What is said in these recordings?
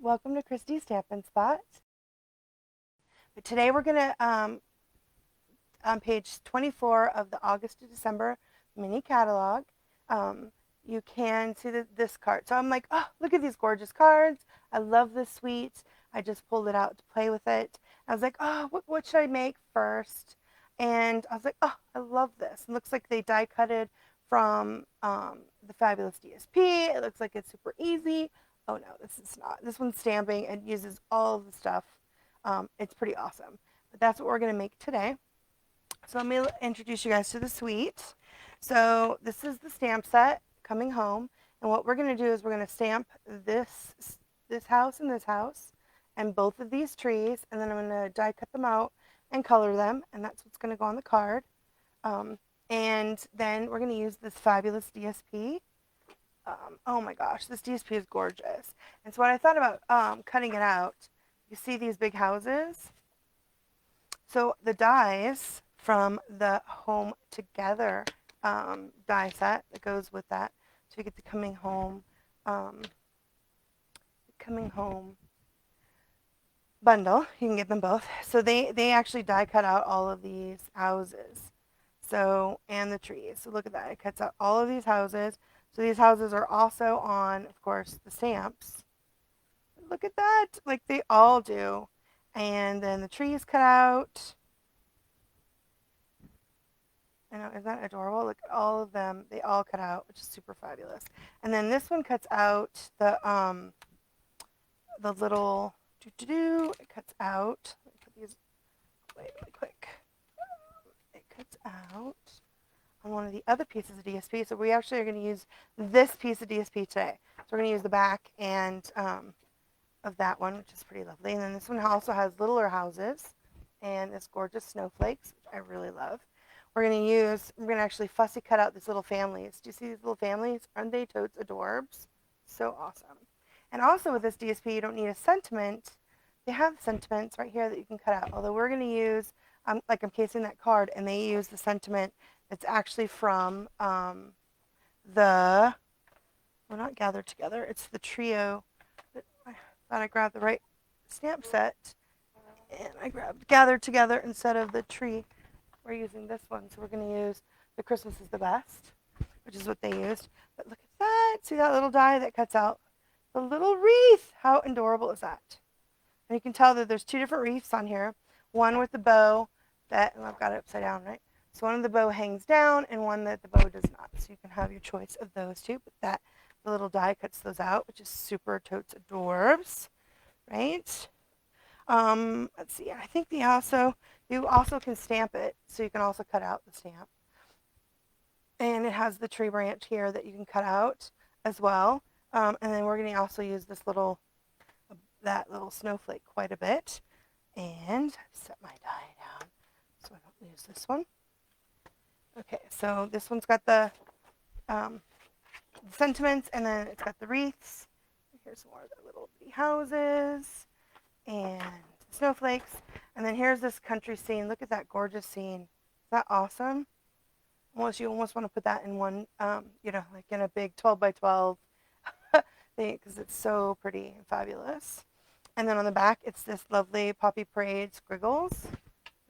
welcome to Christy's Stampin' Spot. But today we're going to, on page 24 of the August to December mini catalog, you can see this card. So I'm like, oh, look at these gorgeous cards. I love this suite. I just pulled it out to play with it. I was like, oh, what should I make first? And I was like, oh, I love this. It looks like they die cutted from the Fabulous DSP. It looks like it's super easy. Oh no, this is not. This one's stamping and uses all of the stuff. It's pretty awesome. But that's what we're going to make today. So let me introduce you guys to the suite. So this is the stamp set coming home. And what we're going to do is we're going to stamp this house and this house and both of these trees. And then I'm going to die cut them out and color them. And that's what's going to go on the card. And then we're going to use this fabulous DSP. Oh my gosh, this DSP is gorgeous. And so what I thought about cutting it out, you see these big houses? So the dies from the Home Together die set that goes with that. So you get the coming home bundle. You can get them both. So they actually die cut out all of these houses. So, and the trees. So look at that. It cuts out all of these houses. So these houses are also on, of course, the stamps. Look at that. Like they all do. And then the trees cut out. I know, isn't that adorable? Look at all of them. They all cut out, which is super fabulous. And then this one cuts out the little it cuts out. Let me put these away really quick. It cuts out on one of the other pieces of DSP. So we actually are going to use this piece of DSP today. So we're going to use the back and of that one, which is pretty lovely. And then this one also has littler houses and this gorgeous snowflakes, which I really love. We're going to actually fussy cut out these little families. Do you see these little families? Aren't they totes adorbs? So awesome. And also with this DSP, you don't need a sentiment. They have sentiments right here that you can cut out. Although we're going to use, like I'm casing that card, and they use the sentiment that's actually from well, not Gathered Together. It's the trio. I thought I grabbed the right stamp set, and I grabbed Gathered Together instead of the tree. We're using this one, so we're going to use the Christmas is the Best, which is what they used. But look at that. See that little die that cuts out the little wreath? How adorable is that? And you can tell that there's two different wreaths on here. One with the bow that, and I've got it upside down, right? So one of the bow hangs down and one that the bow does not. So you can have your choice of those two. But the little die cuts those out, which is super totes adorbs, right? Let's see. I think you also can stamp it, so you can also cut out the stamp. And it has the tree branch here that you can cut out as well. And then we're going to also use that little snowflake quite a bit. And set my die down so I don't lose this one. Okay, so this one's got the sentiments, and then it's got the wreaths. Here's more of the little houses and snowflakes. And then here's this country scene. Look at that gorgeous scene. Is that awesome? You almost want to put that in one, like in a big 12 by 12 thing, because it's so pretty and fabulous. And then on the back, it's this lovely Poppy Parade squiggles,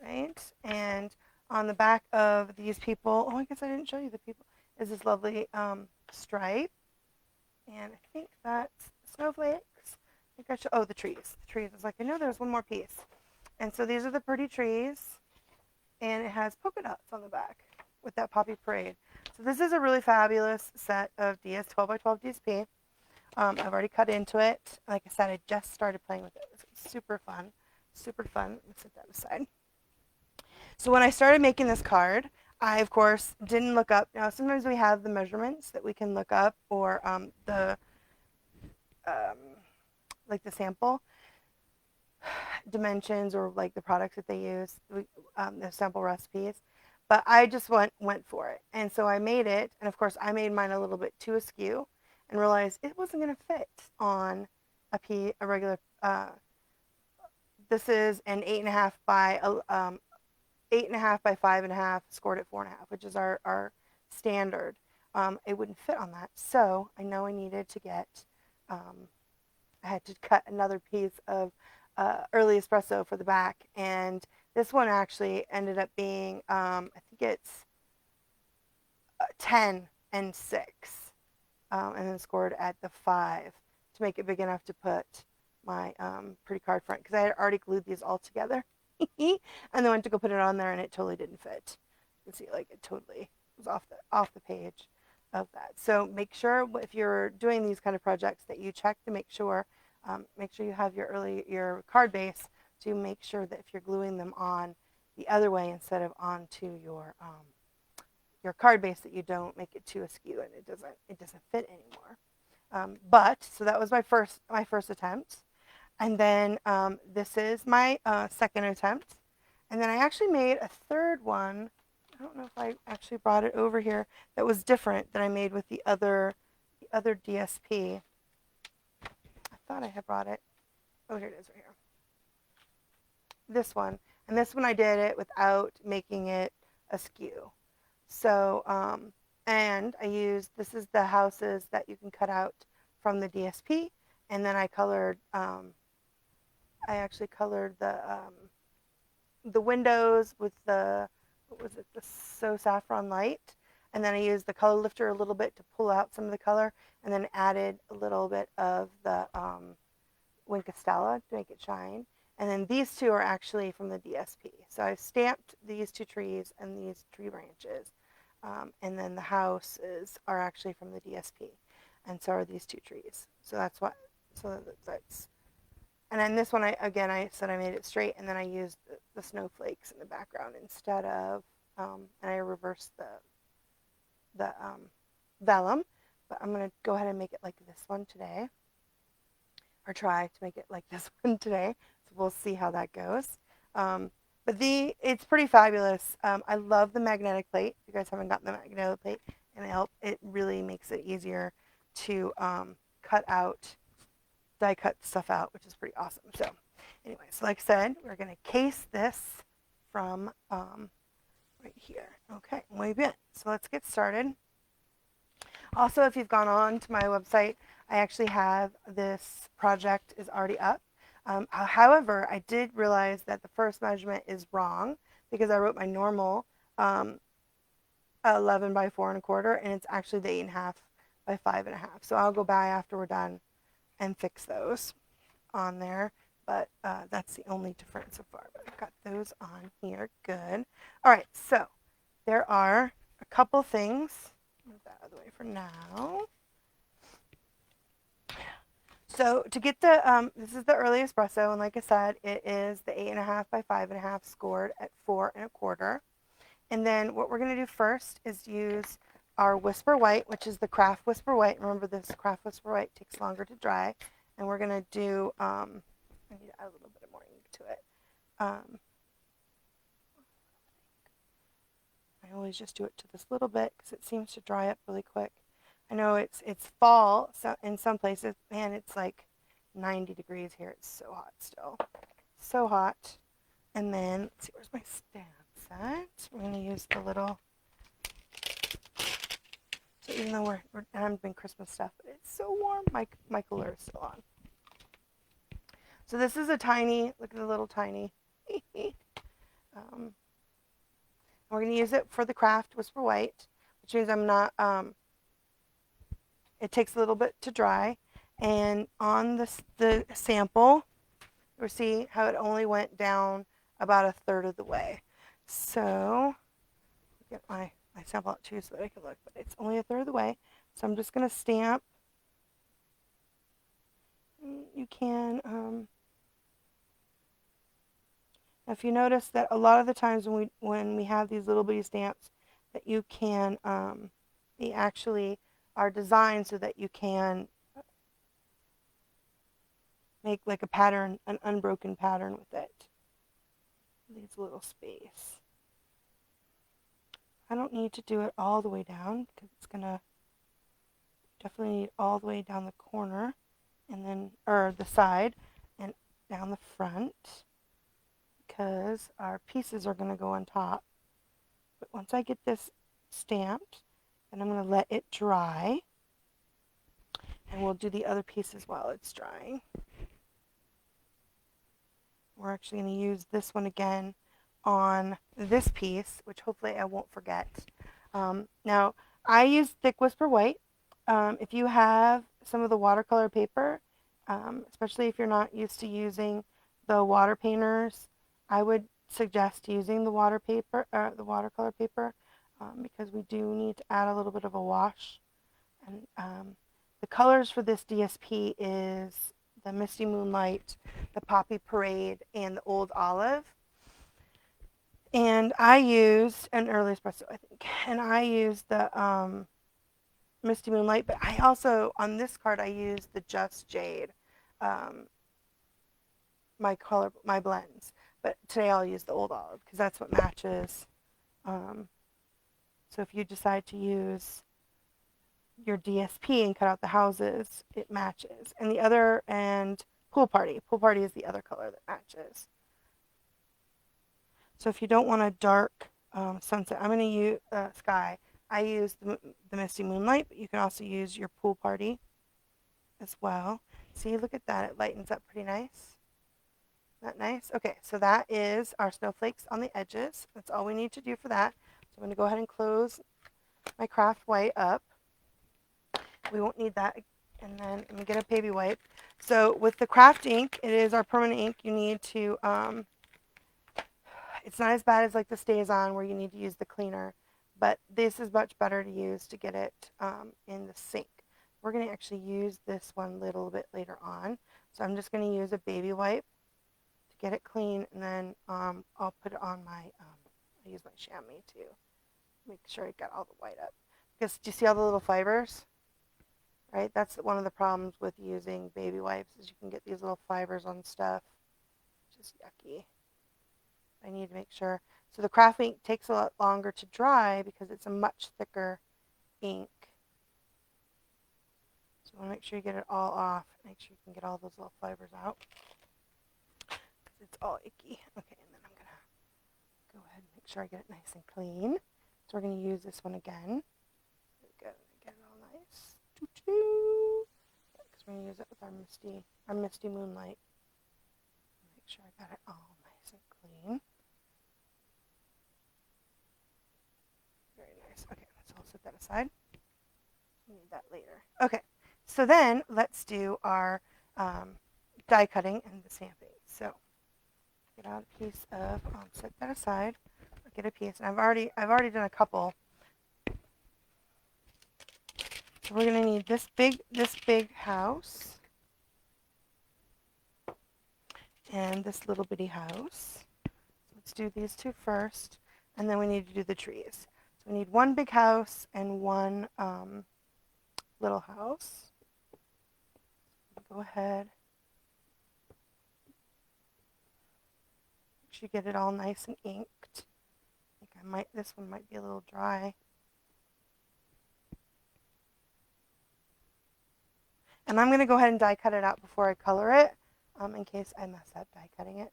right? And on the back of these people, I guess I didn't show you the people, is this lovely stripe. And I think that's snowflakes. I think I should, the trees. The trees. I was like, I know there's one more piece. And so these are the pretty trees. And it has polka dots on the back with that Poppy Parade. So this is a really fabulous set of 12 by 12 DSP. I've already cut into it. Like I said, I just started playing with it. It's super fun. Super fun. Let me set that aside. So when I started making this card, I, of course, didn't look up. Now, sometimes we have the measurements that we can look up, or like the sample dimensions, or like the products that they use, the sample recipes. But I just went for it. And so I made it. And of course, I made mine a little bit too askew and realized it wasn't going to fit on a regular. This is an 8.5 by 8.5 by 5.5, scored at 4.5, which is our standard. It wouldn't fit on that, so I know I needed to get I had to cut another piece of early espresso for the back, and this one actually ended up being, I think it's 10 and 6, and then scored at the 5 to make it big enough to put my pretty card front, because I had already glued these all together and then went to go put it on there and it totally didn't fit. You can see like it totally was off the page of that. So make sure if you're doing these kind of projects that you check to make sure you have your card base, to make sure that if you're gluing them on the other way instead of onto your card base, that you don't make it too askew and it doesn't fit anymore. But so that was my first attempt, and then this is my second attempt, and then I actually made a third one. I don't know if I actually brought it over here. That was different that I made with the other DSP. I thought I had brought it. Oh, here it is right here. This one, and this one I did it without making it askew. So and I used, this is the houses that you can cut out from the DSP, and then I colored. I actually colored the windows with the, what was it, the So Saffron Light, and then I used the color lifter a little bit to pull out some of the color, and then added a little bit of the Wink of Stella to make it shine. And then these two are actually from the DSP. So I've stamped these two trees and these tree branches, and then the houses are actually from the DSP, and so are these two trees. So that's what. So that's. And then this one, I said I made it straight, and then I used the snowflakes in the background instead of, and I reversed the vellum. But I'm going to go ahead and make it like this one today, or try to make it like this one today. So we'll see how that goes. But it's pretty fabulous. I love the magnetic plate. If you guys haven't gotten the magnetic plate, and it really makes it easier to die cut stuff out, which is pretty awesome. So anyway, so like I said, we're going to case this from right here. Okay, muy bien. So let's get started. Also, if you've gone on to my website, I actually have this project is already up. However, I did realize that the first measurement is wrong, because I wrote my normal 11 by 4 1/4, and it's actually the 8.5 by 5.5. So I'll go by after we're done and fix those on there. But that's the only difference so far. But I've got those on here. Good. All right. So there are a couple things. Move that out of the way for now. So to get the, this is the early espresso, and like I said, it is the 8.5 by 5.5 scored at 4 1/4. And then what we're going to do first is use our Whisper White, which is the Craft Whisper White. Remember, this Craft Whisper White takes longer to dry, and we're going to do, I need to add a little bit more ink to it. I always just do it to this little bit because it seems to dry up really quick. I know it's fall, so in some places, man, it's like 90 degrees here. It's so hot still. So hot. And then, let's see, where's my stamp set? We're going to use the little, so even though we're I'm doing Christmas stuff, but it's so warm, my cooler is still on. So this is a tiny, look at the little tiny. We're going to use it for the Craft Whisper White, which means I'm not, it takes a little bit to dry. And on the sample, you'll see how it only went down about 1/3 of the way. So get my sample out too so that I can look, but it's only 1/3 of the way. So I'm just going to stamp. You can, if you notice that a lot of the times when we have these little bitty stamps, that you can, they actually are designed so that you can make like a pattern, an unbroken pattern with it. Leaves a little space. I don't need to do it all the way down, because it's gonna definitely need all the way down the corner, and then, or the side, and down the front, because our pieces are gonna go on top. But once I get this stamped, then I'm gonna let it dry. And we'll do the other pieces while it's drying. We're actually going to use this one again on this piece, which hopefully I won't forget. Now, I use Thick Whisper White. If you have some of the watercolor paper, especially if you're not used to using the water painters, I would suggest using the watercolor paper, because we do need to add a little bit of a wash. And the colors for this DSP is the Misty Moonlight, the Poppy Parade, and the Old Olive. And I used an early espresso, I think. And I used the Misty Moonlight, but I also, on this card, I used the Just Jade, my blends. But today I'll use the Old Olive because that's what matches. So if you decide to use your DSP and cut out the houses, it matches. And Pool Party. Pool Party is the other color that matches. So if you don't want a dark sunset, I'm going to use sky. I use the Misty Moonlight, but you can also use your Pool Party as well. See, look at that. It lightens up pretty nice. Isn't that nice? Okay, so that is our snowflakes on the edges. That's all we need to do for that. So I'm going to go ahead and close my craft white up. We won't need that. And then I'm going to get a baby wipe. So with the craft ink, it is our permanent ink. You need to, it's not as bad as like the StazOn where you need to use the cleaner, but this is much better to use to get it in the sink. We're going to actually use this one a little bit later on. So I'm just going to use a baby wipe to get it clean, and then I'll put it on my, I use my chamois to make sure I got all the white up. Because do you see all the little fibers? Right, that's one of the problems with using baby wipes is you can get these little fibers on stuff, which is yucky. I need to make sure. So the craft ink takes a lot longer to dry because it's a much thicker ink. So you want to make sure you get it all off. Make sure you can get all those little fibers out because it's all icky. Okay, and then I'm going to go ahead and make sure I get it nice and clean. So we're going to use this one again. There we go. Get it all nice. Because we're going to use it with our Misty Moonlight. Make sure I got it all nice and clean. Very nice. Okay, so I'll set that aside. We need that later. Okay, so then let's do our die cutting and the stamping. So get out a piece of, set that aside. I'll get a piece, and I've already done a couple. So we're going to need this big house and this little bitty house. So let's do these two first, and then we need to do the trees. So we need one big house and one little house. Go ahead. Make sure you get it all nice and inked. I think this one might be a little dry. And I'm going to go ahead and die cut it out before I color it, in case I mess up die cutting it.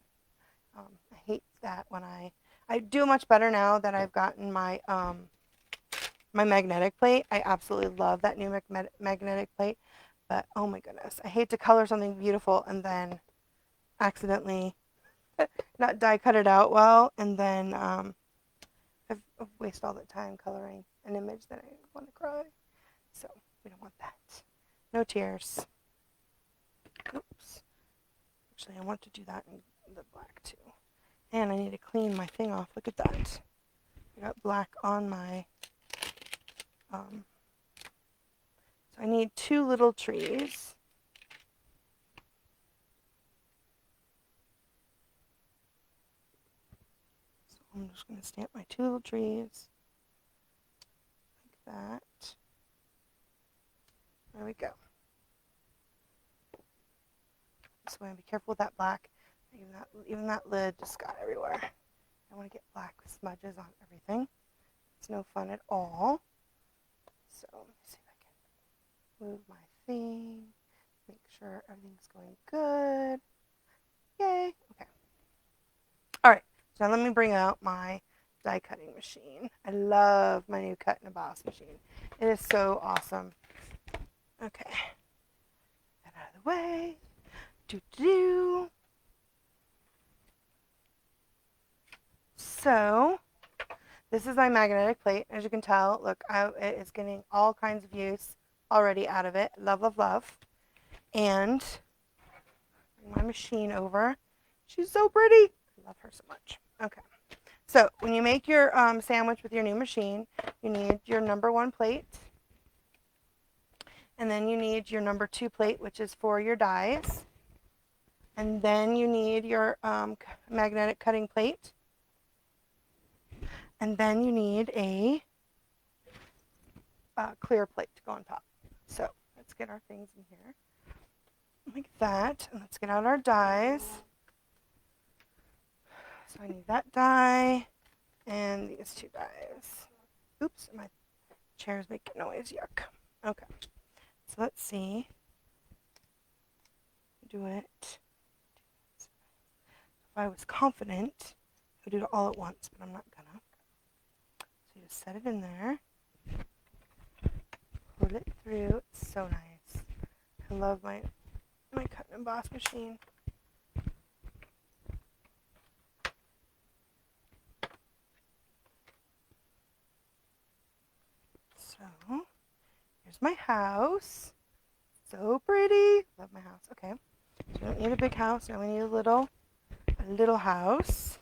I hate that when I do much better now that I've gotten my my magnetic plate. I absolutely love that new magnetic plate, but oh my goodness, I hate to color something beautiful and then accidentally not die cut it out well, and then I've wasted all that time coloring an image that I want to cry. So we don't want that. No tears. Oops. Actually, I want to do that in the black too. And I need to clean my thing off. Look at that. I got black on my, so I need two little trees. So I'm just going to stamp my two little trees. Like that. There we go. So I'm going to be careful with that black. Even that lid just got everywhere. I want to get black smudges on everything. It's no fun at all. So let me see if I can move my thing. Make sure everything's going good. Yay. Okay. All right. So now let me bring out my die cutting machine. I love my new Cut and Emboss machine. It is so awesome. Okay. So this is my magnetic plate. As you can tell, look, it is getting all kinds of use already out of it. Love, love, love. And bring my machine over. She's so pretty. I love her so much. Okay. So when you make your sandwich with your new machine, you need your number 1 plate. And then you need your number 2 plate, which is for your dies. And then you need your magnetic cutting plate. And then you need a clear plate to go on top. So let's get our things in here like that. And let's get out our dies. So I need that die and these 2 dies. Oops, my chair's making noise. Yuck. Okay. So let's see. Do it. If I was confident, I would do it all at once, but I'm not gonna. So you just set it in there. Pull it through. It's so nice. I love my cut and emboss machine. So here's my house. So pretty. Love my house. Okay. So we don't need a big house. Now we need a little house.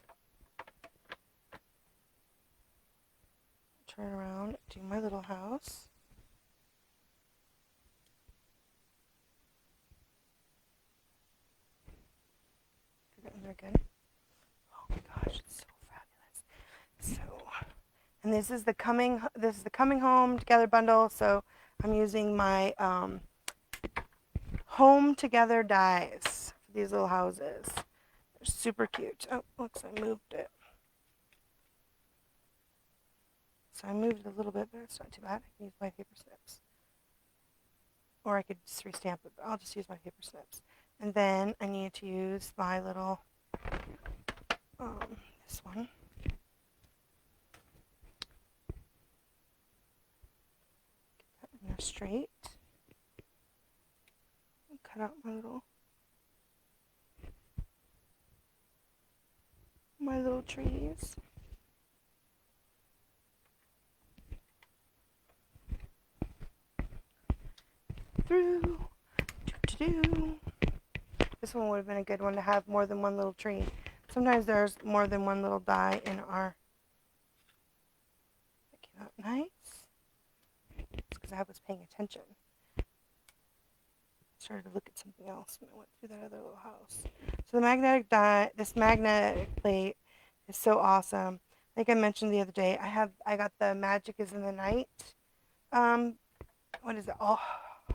Turn around, do my little house. They're good. Oh my gosh, it's so fabulous. So, and this is the coming home together bundle. So I'm using my home together dies for these little houses. They're super cute. Oh, looks, I moved it. So I moved it a little bit, but it's not too bad. I can use my paper snips. Or I could just restamp it, but I'll just use my paper snips. And then I need to use my little, this one. Get that in there straight. And cut out my little trees. Through. This one would have been a good one to have more than one little tree. Sometimes there's more than one little die in our. That came out nice. It's because I was paying attention. I started to look at something else when I went through that other little house. So the magnetic die, this magnetic plate is so awesome. Like I mentioned the other day, I got the Magic is in the Night. What is it? All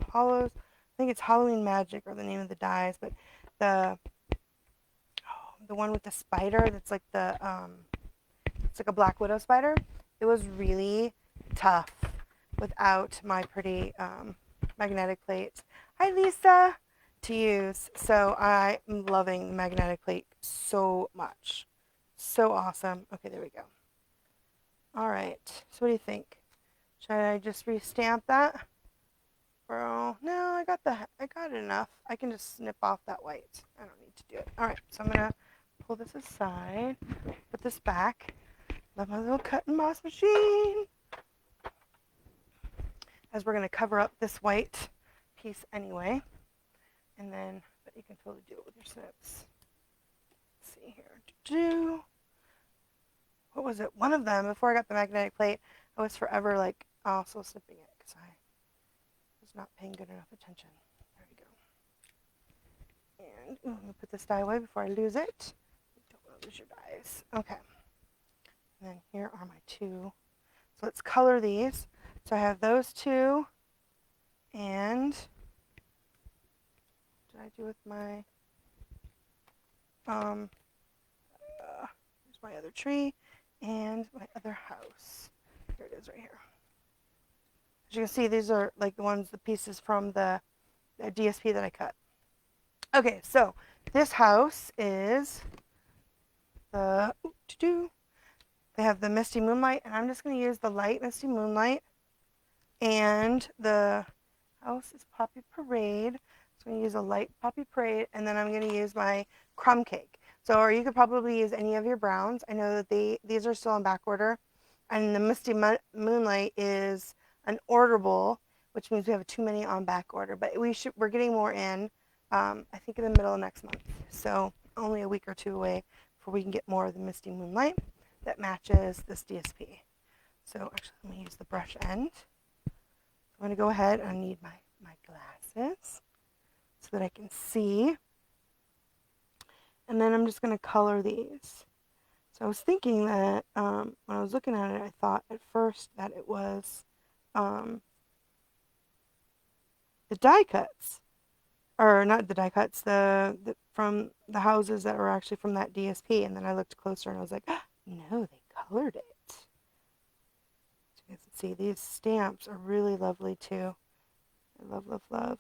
Hollows. I think it's Halloween Magic or the name of the dies, but the one with the spider that's like it's like a Black Widow spider. It was really tough without my pretty magnetic plates. Hi Lisa, to use. So I'm loving the magnetic plate so much. So awesome. Okay, there we go. All right. So what do you think? Should I just restamp that? Bro, no, I got it enough. I can just snip off that white. I don't need to do it. All right, so I'm gonna pull this aside, put this back. Love my little cut and emboss machine. As we're gonna cover up this white piece anyway, and then, but you can totally do it with your snips. Let's see here. What was it? One of them before I got the magnetic plate, I was forever like also snipping it because I was not paying good enough attention. There we go. And I'm going to put this die away before I lose it. Don't want to lose your dies. Okay. And then here are my 2. So let's color these. So I have those 2. And what did I do with my, here's my other tree and my other house. Here it is right here. As you can see, these are like the pieces from the DSP that I cut. Okay, so this house is they have the Misty Moonlight, and I'm just going to use the light Misty Moonlight. And the house is Poppy Parade. So I'm going to use a light Poppy Parade, and then I'm going to use my crumb cake. So, or you could probably use any of your browns. I know that these are still on back order, and the Misty Moonlight is an orderable, which means we have too many on back order. But we're getting more in, I think in the middle of next month. So only a week or two away before we can get more of the Misty Moonlight that matches this DSP. So actually, let me use the brush end. I'm going to go ahead and I need my glasses so that I can see. And then I'm just going to color these. So I was thinking that when I was looking at it, I thought at first that it was the die cuts. Or not the die cuts, from the houses that were actually from that DSP. And then I looked closer and I was like, oh, no, they colored it. So you guys can see these stamps are really lovely too. I love, love, love.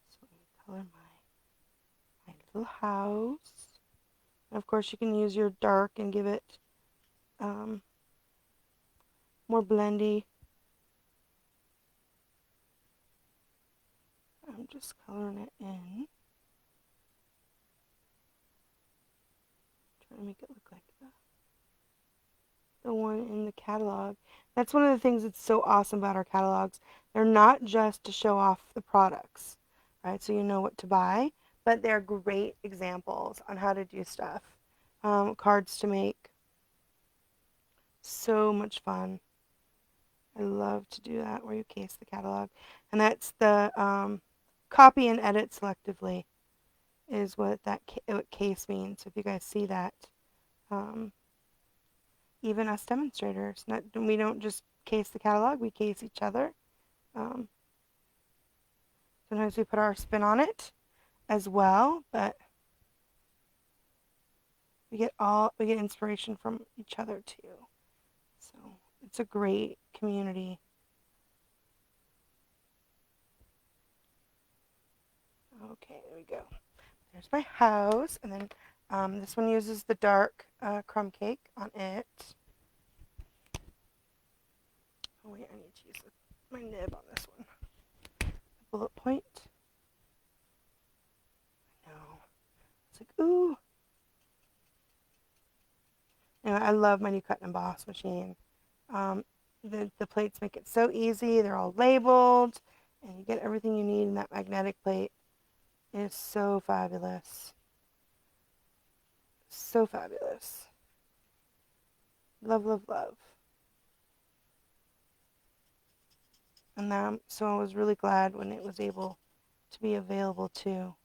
So let me color my little house. And of course you can use your dark and give it more blendy. I'm just coloring it in. Trying to make it look like the one in the catalog. That's one of the things that's so awesome about our catalogs. They're not just to show off the products, right? So you know what to buy, but they're great examples on how to do stuff. Cards to make. So much fun. I love to do that where you case the catalog. And that's the copy and edit selectively is what what case means. So if you guys see that, even us demonstrators, we don't just case the catalog, we case each other. Sometimes we put our spin on it as well, but we get inspiration from each other too. So it's a great community. Okay, there we go. There's my house, and then this one uses the dark crumb cake on it. Oh wait, I need to use my nib on this one. The bullet point. No. It's like, ooh. Anyway, I love my new cut and emboss machine. The plates make it so easy. They're all labeled, and you get everything you need in that magnetic plate. It is so fabulous. So fabulous. Love, love, love. And so I was really glad when it was able to be available too.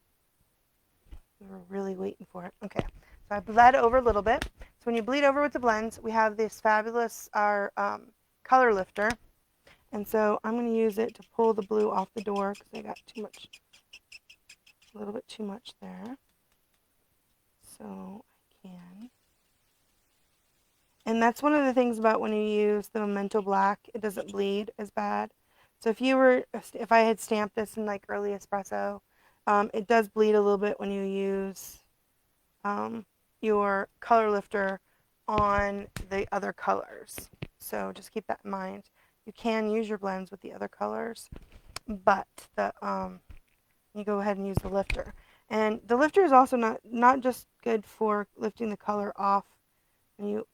We were really waiting for it. Okay, so I bled over a little bit. So when you bleed over with the blends, we have this fabulous color lifter. And so I'm going to use it to pull the blue off the door because I got a little bit too much there. So I can. And that's one of the things about when you use the Memento Black, it doesn't bleed as bad. So if I had stamped this in like early espresso, it does bleed a little bit when you use your color lifter on the other colors. So just keep that in mind. You can use your blends with the other colors, but you go ahead and use the lifter. And the lifter is also not just good for lifting the color off and you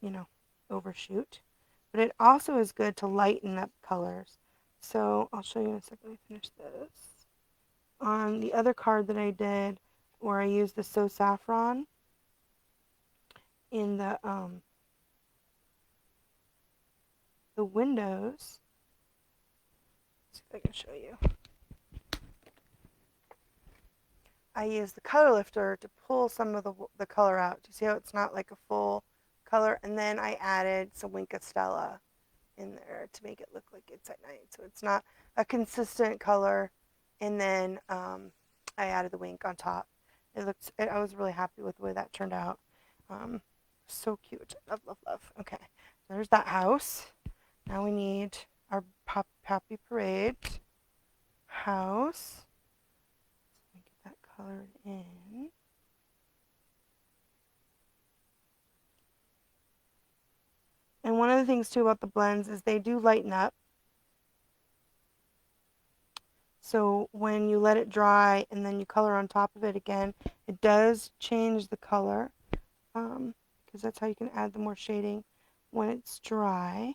overshoot, but it also is good to lighten up colors. So I'll show you in a second. Let me finish this. On the other card that I did, where I used the So Saffron in the windows. Let's see if I can show you. I used the color lifter to pull some of the color out. Do you see how it's not like a full color? And then I added some Wink of Stella in there to make it look like it's at night. So it's not a consistent color. And then I added the Wink on top. I was really happy with the way that turned out. So cute. Love, love, love. Okay, there's that house. Now we need our Poppy Parade house. Let me get that colored in. And one of the things too about the blends is they do lighten up. So when you let it dry and then you color on top of it again, it does change the color, because that's how you can add the more shading when it's dry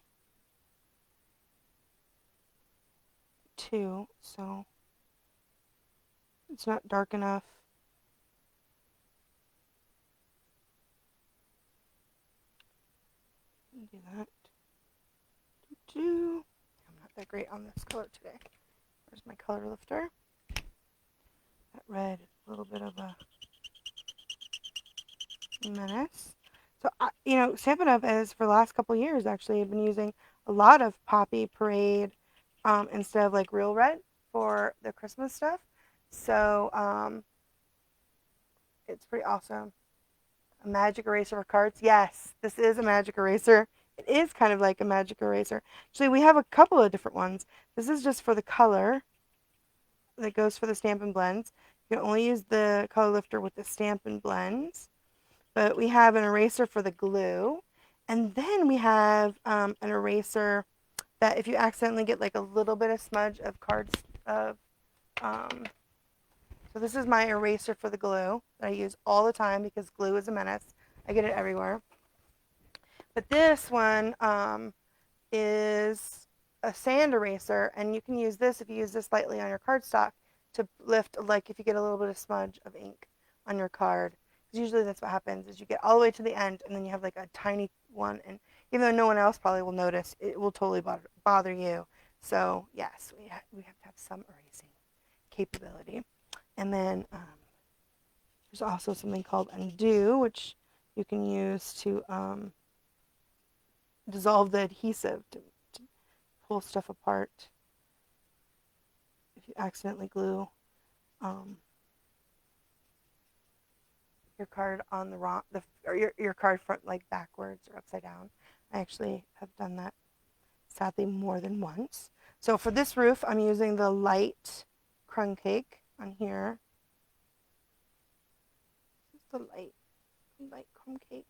too. So it's not dark enough. Do that. I'm not that great on this color today. Where's my color lifter? That red is a little bit of a menace. So, Stampin' Up! Is for the last couple of years actually, I've been using a lot of Poppy Parade instead of like Real Red for the Christmas stuff. So, it's pretty awesome. A magic eraser for cards. Yes, this is a magic eraser. It is kind of like a magic eraser. Actually, we have a couple of different ones. This is just for the color that goes for the Stampin' Blends. You can only use the color lifter with the Stampin' Blends. But we have an eraser for the glue. And then we have an eraser that if you accidentally get like a little bit of smudge of cards of, so this is my eraser for the glue that I use all the time because glue is a menace. I get it everywhere. But this one is a sand eraser, and you can use this if you use this lightly on your cardstock to lift, like if you get a little bit of smudge of ink on your card. Because usually that's what happens is you get all the way to the end and then you have like a tiny one, and even though no one else probably will notice, it will totally bother you. So yes, we have to have some erasing capability. And then there's also something called undo, which you can use to dissolve the adhesive to pull stuff apart if you accidentally glue your card on the wrong, or your card front like backwards or upside down. I actually have done that sadly more than once. So for this roof, I'm using the light crumb cake on here. This is the light crumb cake.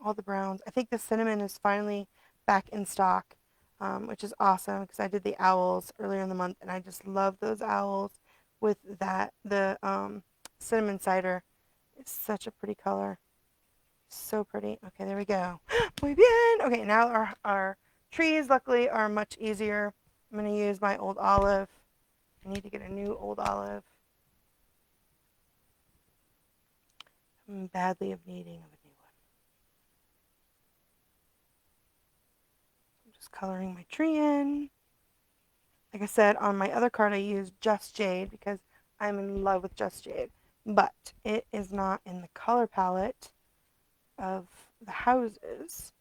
All the browns. I think the cinnamon is finally back in stock, which is awesome because I did the owls earlier in the month and I just love those owls with that. The cinnamon cider is such a pretty color. So pretty. Okay, there we go. Muy bien. Okay, now our trees luckily are much easier. I'm going to use my old olive. I need to get a new old olive. I'm badly of needing of a new one. I'm just coloring my tree in. Like I said, on my other card I used Just Jade because I'm in love with Just Jade. But it is not in the color palette of the houses.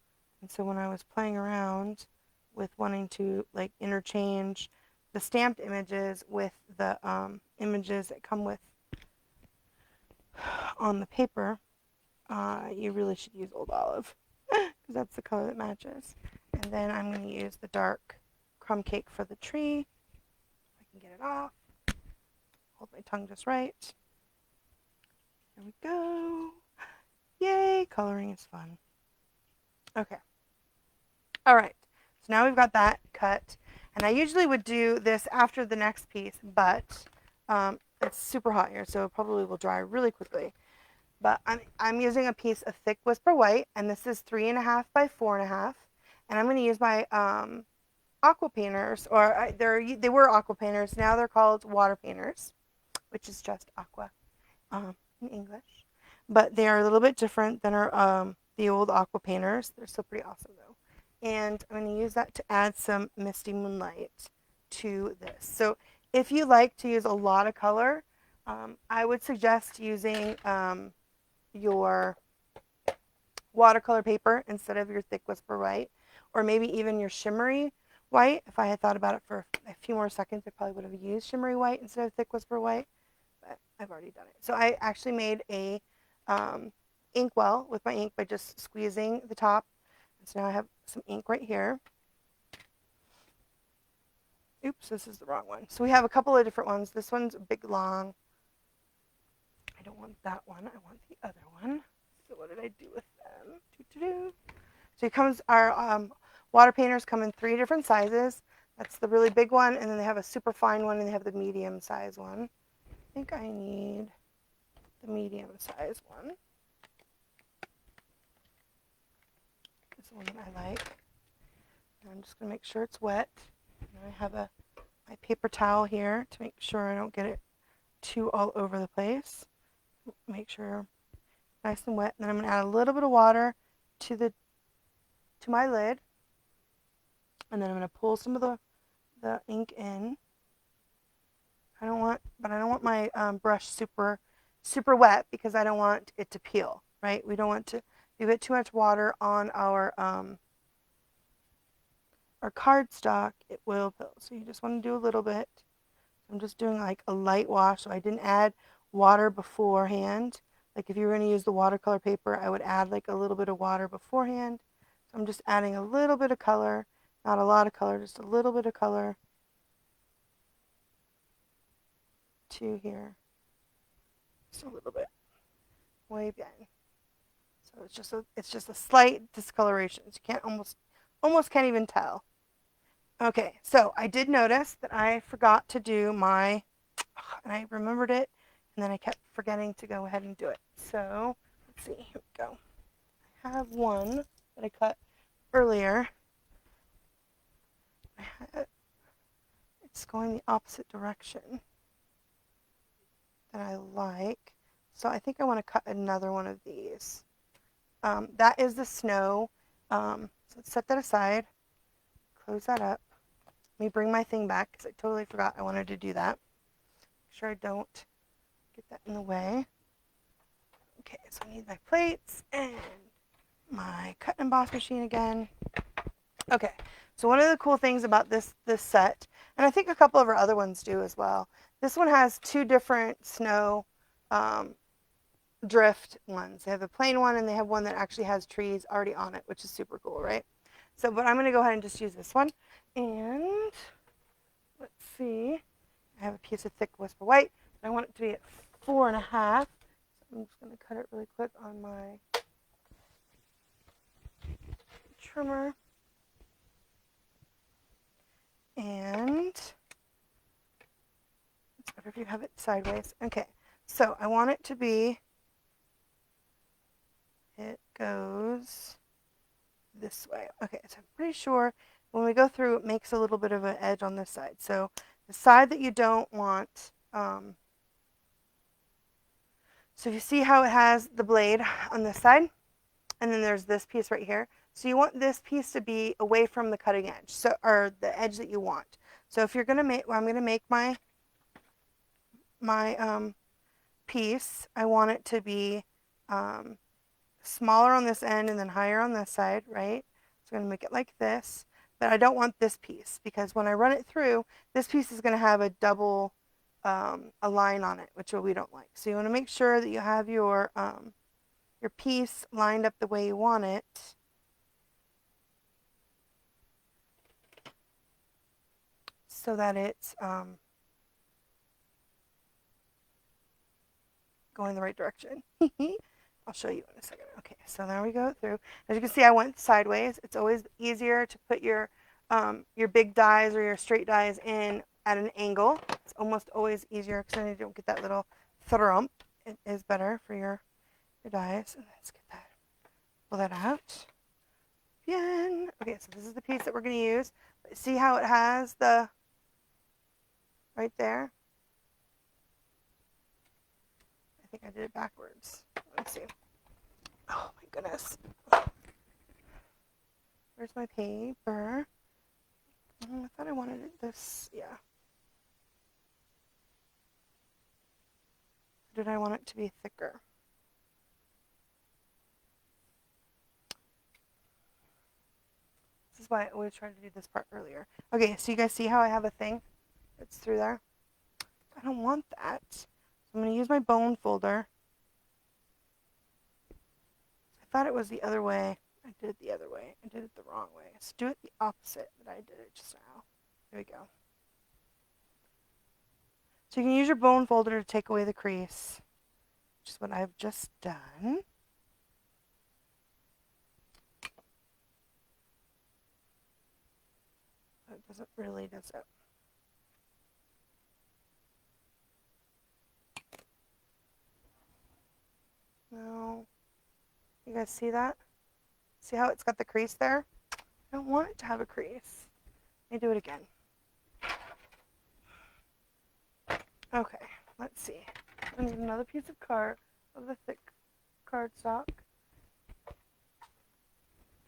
And so when I was playing around with wanting to like interchange the stamped images with the images that come with on the paper, you really should use Old Olive because that's the color that matches. And then I'm going to use the dark crumb cake for the tree. I can get it off. Hold my tongue just right. There we go. Yay, coloring is fun. Okay. All right. So now we've got that cut. And I usually would do this after the next piece, but it's super hot here, so it probably will dry really quickly. But I'm using a piece of thick Whisper White, and this is 3.5 by 4.5. And I'm going to use my aqua painters, or they were aqua painters. Now they're called water painters, which is just aqua in English. But they are a little bit different than our the old aqua painters. They're still pretty awesome though. And I'm going to use that to add some Misty Moonlight to this. So if you like to use a lot of color, I would suggest using your watercolor paper instead of your thick Whisper White, or maybe even your shimmery white. If I had thought about it for a few more seconds, I probably would have used shimmery white instead of thick Whisper White, but I've already done it. So I actually made a inkwell with my ink by just squeezing the top. So now I have some ink right here. Oops, this is the wrong one. So we have a couple of different ones. This one's a big, long. I don't want that one. I want the other one. So what did I do with them? So it comes, our water painters come in 3 different sizes. That's the really big one, and then they have a super fine one, and they have the medium size one. I think I need the medium size one. This is the one that I like. And I'm just going to make sure it's wet. And I have my paper towel here to make sure I don't get it too all over the place. Make sure nice and wet. And then I'm going to add a little bit of water to my lid. And then I'm going to pull some of the ink in. I don't want my brush super wet because I don't want it to peel, right? We don't want to, if you get too much water on our cardstock, it will peel. So you just want to do a little bit. I'm just doing like a light wash, so I didn't add water beforehand. Like if you were going to use the watercolor paper, I would add like a little bit of water beforehand. So I'm just adding a little bit of color, not a lot of color, just a little bit of color to here. Just a little bit, way bien. So it's just a slight discoloration. So you can't almost can't even tell. Okay, so I did notice that I forgot to do and I remembered it, and then I kept forgetting to go ahead and do it. So let's see, here we go. I have one that I cut earlier. It's going the opposite direction that I like. So I think I want to cut another one of these. That is the snow. So let's set that aside. Close that up. Let me bring my thing back because I totally forgot I wanted to do that. Make sure I don't get that in the way. Okay, so I need my plates and my cut and emboss machine again. Okay, so one of the cool things about this set, and I think a couple of our other ones do as well, this one has 2 different snow drift ones. They have a plain one and they have one that actually has trees already on it, which is super cool, right? So, but I'm going to go ahead and just use this one. And let's see. I have a piece of thick Whisper White. I want it to be at 4.5. So I'm just going to cut it really quick on my trimmer. And it's better if you have it sideways. Okay, so I want it to be, it goes this way. Okay, so I'm pretty sure when we go through, it makes a little bit of an edge on this side. So the side that you don't want, so you see how it has the blade on this side, and then there's this piece right here. So you want this piece to be away from the cutting edge, so, or the edge that you want. So if you're gonna make, I'm gonna make my piece, I want it to be smaller on this end and then higher on this side, right? So I'm gonna make it like this, but I don't want this piece because when I run it through, this piece is gonna have a double a line on it, which we don't like. So you wanna make sure that you have your piece lined up the way you want it. So that it's going the right direction. I'll show you in a second. Okay, so there we go through. As you can see, I went sideways. It's always easier to put your big dies or your straight dies in at an angle. It's almost always easier because then you don't get that little thrump. It is better for your dies. And let's get that, pull that out. Bien. Okay, so this is the piece that we're going to use. See how it has the, right there? I think I did it backwards. Let's see. Oh my goodness. Where's my paper? I thought I wanted it this, yeah. Did I want it to be thicker? This is why I always try to do this part earlier. Okay, so you guys see how I have a thing that's through there? I don't want that. So I'm going to use my bone folder. I thought it was the other way. I did it the other way. I did it the wrong way. Let's do it the opposite that I did it just now. There we go. So you can use your bone folder to take away the crease, which is what I've just done. it doesn't really, does it? No. You guys see that? See how it's got the crease there? I don't want it to have a crease. Let me do it again. Okay, let's see. I need another piece of the thick cardstock.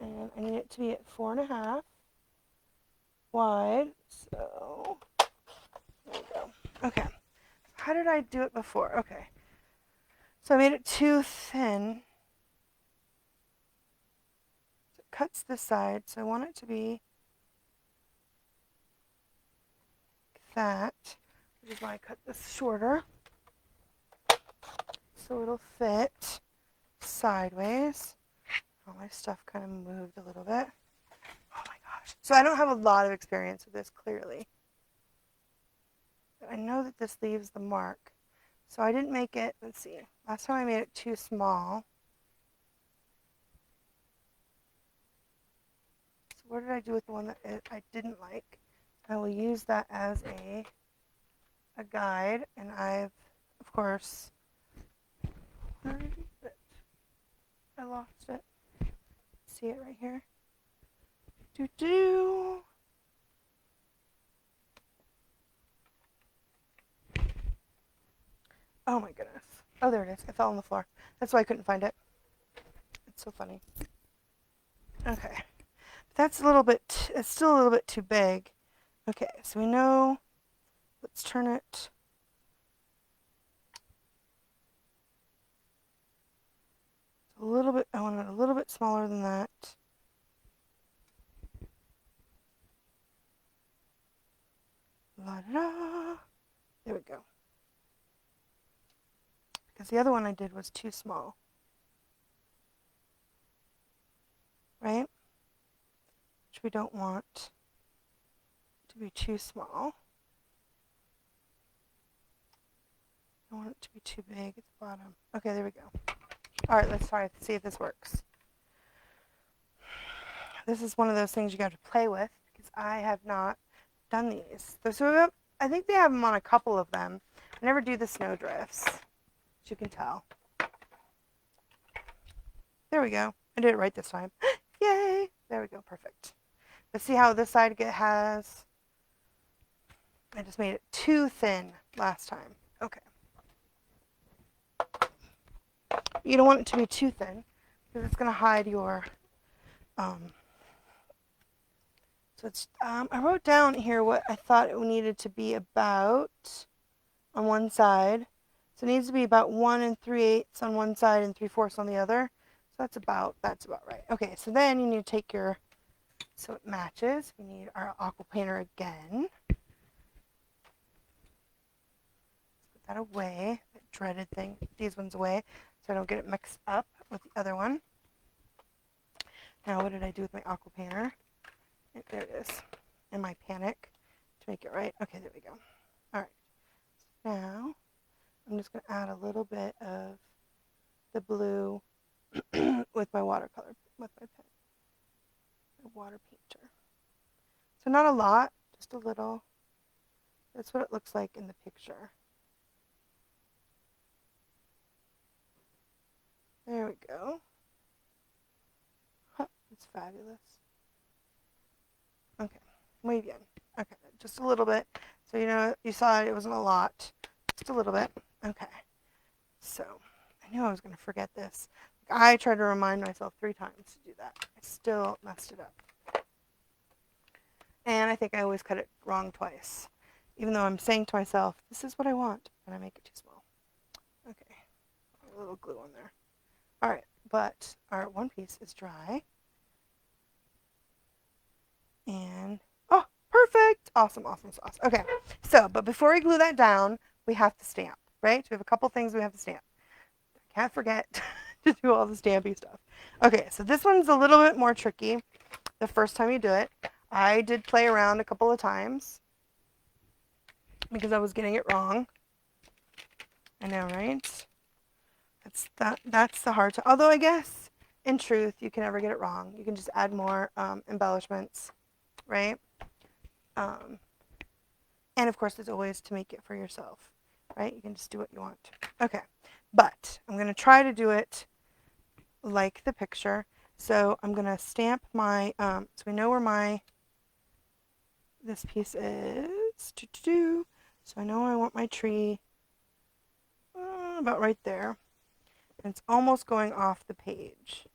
And I need it to be at 4.5 wide. So, there we go. Okay. How did I do it before? Okay. So I made it too thin. So it cuts this side, so I want it to be like that, which is why I cut this shorter. So it'll fit sideways. All my stuff kind of moved a little bit. Oh my gosh. So I don't have a lot of experience with this, clearly. But I know that this leaves the mark. So I didn't make it, let's see. Last time I made it too small. So what did I do with the one that I didn't like? I will use that as a guide. And I've, of course, where is it? I lost it. See it right here? Do-do. Oh my goodness. Oh, there it is. It fell on the floor. That's why I couldn't find it. It's so funny. Okay. That's a little bit, it's still a little bit too big. Okay, so we know, let's turn it. A little bit, I want it a little bit smaller than that. La-da-da. There we go. Because the other one I did was too small. Right? Which we don't want to be too small. I want it to be too big at the bottom. Okay, there we go. All right, let's try to see if this works. This is one of those things you got to play with because I have not done these. So I think they have them on a couple of them. I never do the snowdrifts, as you can tell. There we go. I did it right this time. Yay! There we go. Perfect. Let's see how this side has. I just made it too thin last time. Okay. You don't want it to be too thin because it's going to hide your. So it's. I wrote down here what I thought it needed to be about on one side. So it needs to be about 1 3/8 on one side and 3/4 on the other. So that's about right. Okay, so then you need to take your, so it matches. We need our aqua painter again. Let's put that away, that dreaded thing. These ones away, so I don't get it mixed up with the other one. Now, what did I do with my aqua painter? There it is. In my panic to make it right. Okay, there we go. All right. Now, I'm just going to add a little bit of the blue with my watercolor, with my pen, my water painter. So not a lot, just a little. That's what it looks like in the picture. There we go. Huh, it's fabulous. Okay, muy bien. Okay, just a little bit. So you saw it wasn't a lot, just a little bit. Okay, so I knew I was going to forget this. I tried to remind myself 3 times to do that. I still messed it up. And I think I always cut it wrong twice. Even though I'm saying to myself, this is what I want, and I make it too small. Okay, a little glue on there. All right, but our one piece is dry. And, oh, perfect. Awesome, awesome sauce. Okay, so, but before we glue that down, we have to stamp, right? So we have a couple things we have to stamp. Can't forget to do all the stampy stuff. Okay, so this one's a little bit more tricky the first time you do it. I did play around a couple of times because I was getting it wrong. I know, right? That's the hard time. Although I guess, in truth, you can never get it wrong. You can just add more embellishments, right? And of course, there's always to make it for yourself, right? You can just do what you want. Okay, but I'm going to try to do it like the picture. So I'm going to stamp my, so we know where this piece is. So I know I want my tree about right there. And it's almost going off the page.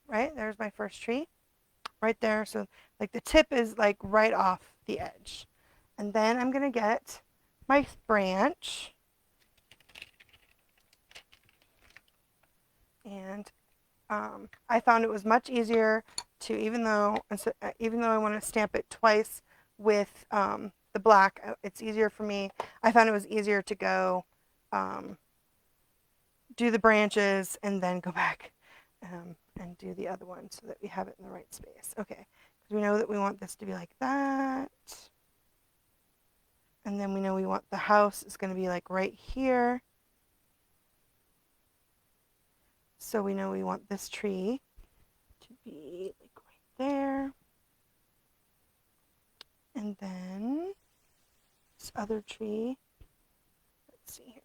Right, there's my first tree. Right there, so like the tip is like right off the edge. And then I'm going to get my branch. And I found it was much easier to, even though I want to stamp it twice with the black, it's easier for me. I found it was easier to go do the branches and then go back and do the other one so that we have it in the right space. Okay, because we know that we want this to be like that. And then we know we want the house is going to be like right here. So we know we want this tree to be like right there. And then this other tree, let's see here,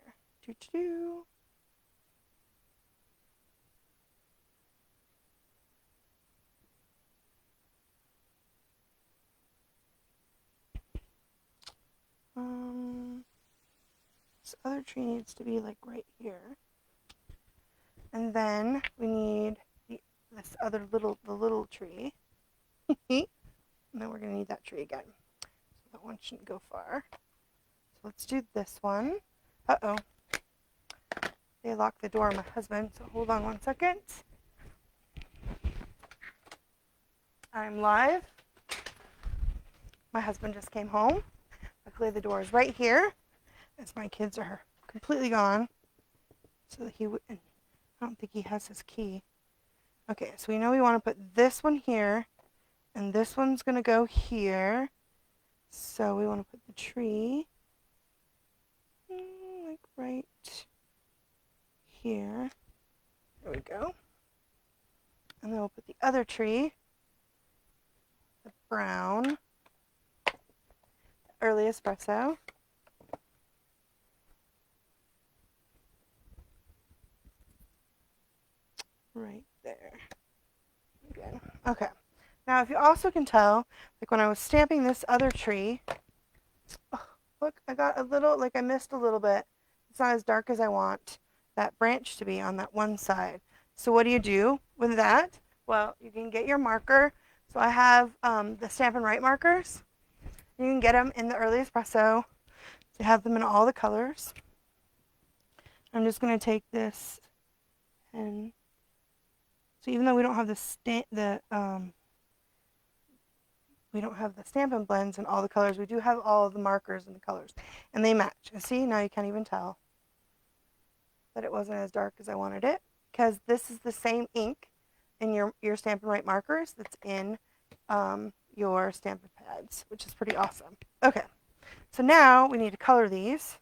this other tree needs to be like right here. And then we need this other the little tree. And then we're going to need that tree again. So that one shouldn't go far. So let's do this one. Uh-oh. They locked the door on my husband, so hold on one second. I'm live. My husband just came home. Luckily the door is right here, as my kids are completely gone. So that I don't think he has his key. Okay, so we know we want to put this one here, and this one's going to go here. So we want to put the tree like right here. There we go. And then we'll put the other tree, the brown, the early espresso. Right there. Again. Okay. Now, if you also can tell, like when I was stamping this other tree, oh, look, I got a little, like I missed a little bit. It's not as dark as I want that branch to be on that one side. So what do you do with that? Well, you can get your marker. So I have the Stampin' Write markers. You can get them in the Early Espresso. They have them in all the colors. I'm just going to take this and so even though we don't have we don't have the Stampin' Blends in all the colors, we do have all of the markers and the colors, and they match. And see, now you can't even tell that it wasn't as dark as I wanted it, because this is the same ink in your Stampin' Write markers that's in your Stampin' pads, which is pretty awesome. Okay, so now we need to color these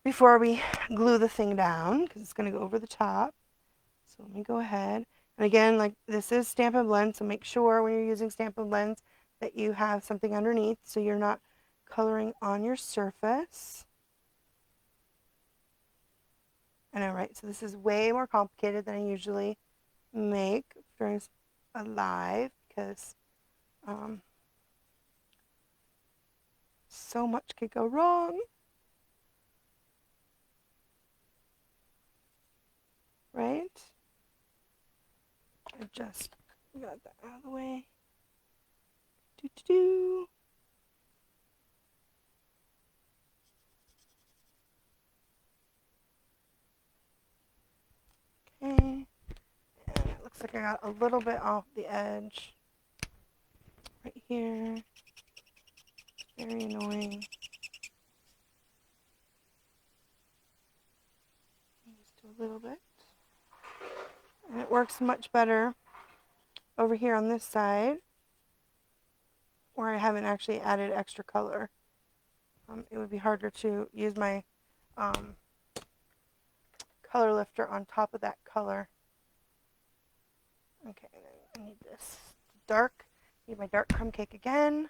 before we glue the thing down, because it's going to go over the top. So let me go ahead. And again, like this is Stampin' Blend, so make sure when you're using Stampin' Blends that you have something underneath so you're not coloring on your surface. I know, right? So this is way more complicated than I usually make during a live because so much could go wrong. Right? I just got that out of the way. Okay. And it looks like I got a little bit off the edge. Right here. Very annoying. Just do a little bit. And it works much better over here on this side where I haven't actually added extra color. It would be harder to use my color lifter on top of that color. this dark, need my dark crumb cake again,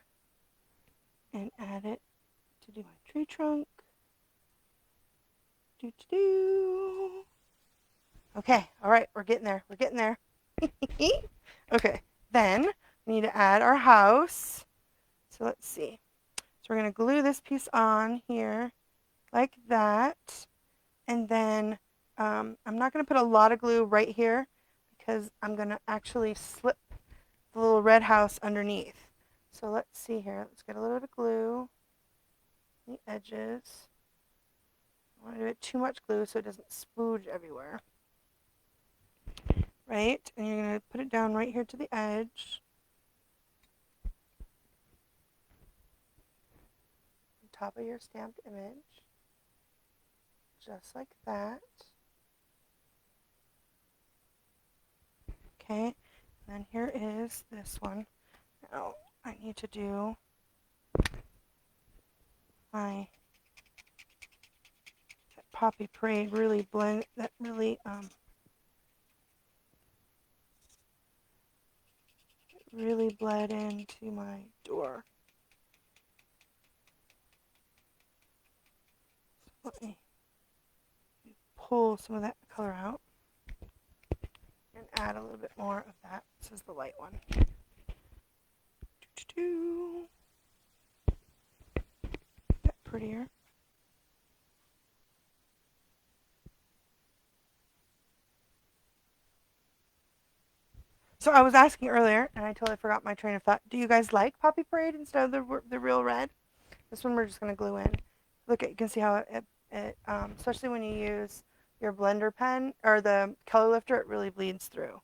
and add it to do my tree trunk. Okay, all right, we're getting there. We're getting there. Okay, then we need to add our house. So let's see. So we're going to glue this piece on here like that. And then I'm not going to put a lot of glue right here because I'm going to actually slip the little red house underneath. So let's see here. Let's get a little bit of glue on the edges. I don't want to do it too much glue so it doesn't spooge everywhere. Right? And you're going to put it down right here to the edge. On top of your stamped image. Just like that. Okay, and then here is this one. Now I need to do my Poppy Parade really blend, that really really bled into my door. So let me pull some of that color out and add a little bit more of that. This is the light one. That prettier. So I was asking earlier, and I totally forgot my train of thought. Do you guys like Poppy Parade instead of the real red? This one we're just going to glue in. Look, you can see how it especially when you use your blender pen or the color lifter, it really bleeds through.